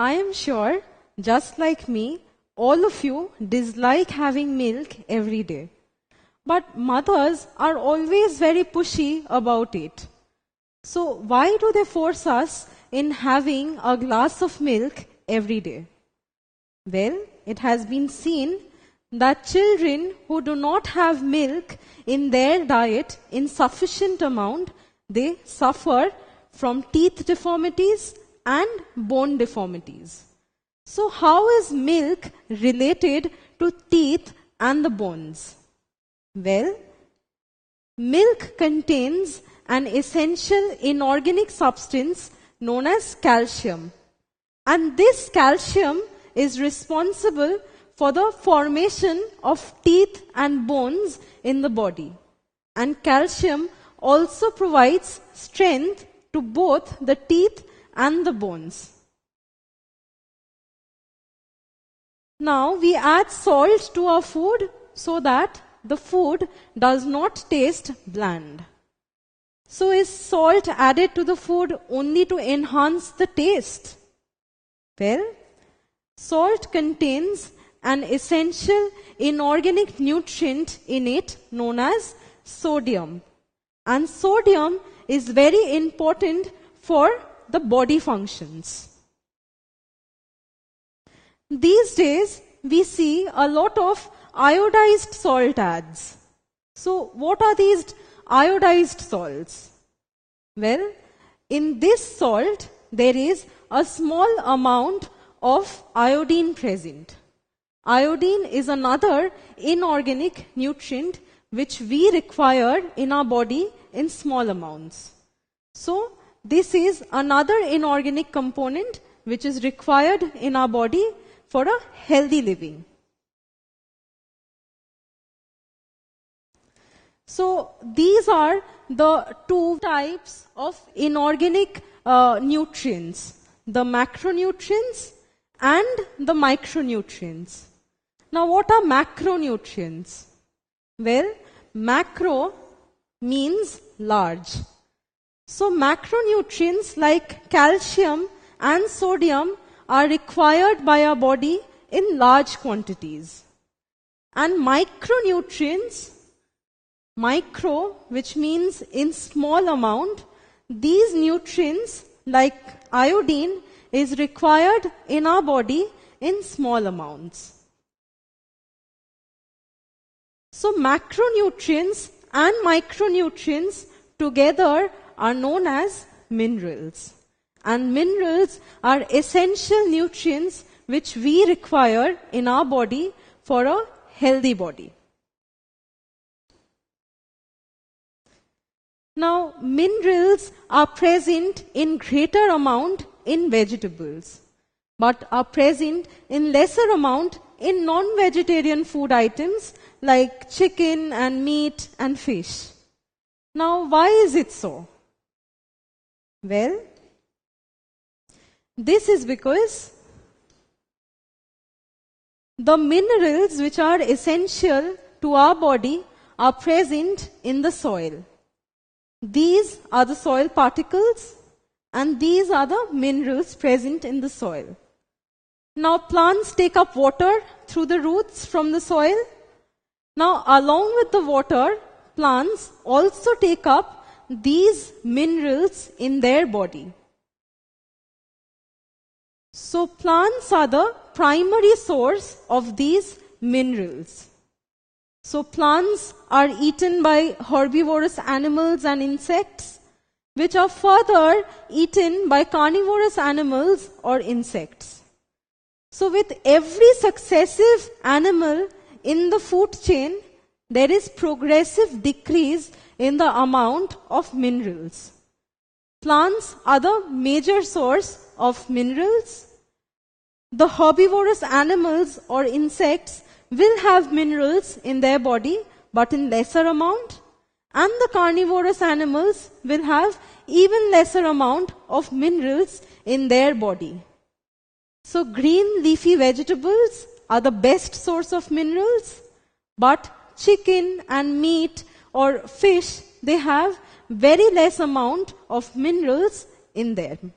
I am sure, just like me, all of you dislike having milk every day. But mothers are always very pushy about it. So why do they force us in having a glass of milk every day? Well, it has been seen that children who do not have milk in their diet in sufficient amount, they suffer from teeth deformities and bone deformities. So how is milk related to teeth and the bones? Well, milk contains an essential inorganic substance known as calcium. And this calcium is responsible for the formation of teeth and bones in the body. And calcium also provides strength to both the teeth and the bones. Now we add salt to our food so that the food does not taste bland. So is salt added to the food only to enhance the taste? Well, salt contains an essential inorganic nutrient in it known as sodium. And sodium is very important for the body functions. These days, we see a lot of iodized salt ads. So, what are these iodized salts? Well, in this salt, there is a small amount of iodine present. Iodine is another inorganic nutrient which we require in our body in small amounts. So, this is another inorganic component which is required in our body for a healthy living. So, these are the two types of inorganic nutrients, the macronutrients and the micronutrients. Now, what are macronutrients? Well, macro means large. So, macronutrients like calcium and sodium are required by our body in large quantities. And micronutrients, micro, which means in small amount, these nutrients like iodine is required in our body in small amounts. So macronutrients and micronutrients together are known as minerals. And minerals are essential nutrients which we require in our body for a healthy body. Now, minerals are present in greater amount in vegetables, but are present in lesser amount in non-vegetarian food items like chicken and meat and fish. Now, why is it so? Well, this is because the minerals which are essential to our body are present in the soil. These are the soil particles and these are the minerals present in the soil. Now plants take up water through the roots from the soil. Now along with the water, plants also take up these minerals in their body. So plants are the primary source of these minerals. So plants are eaten by herbivorous animals and insects, which are further eaten by carnivorous animals or insects. So with every successive animal in the food chain, there is progressive decrease in the amount of minerals. Plants are the major source of minerals. The herbivorous animals or insects will have minerals in their body, but in lesser amount. And the carnivorous animals will have even lesser amount of minerals in their body. So green leafy vegetables are the best source of minerals, but chicken and meat or fish, they have very less amount of minerals in them.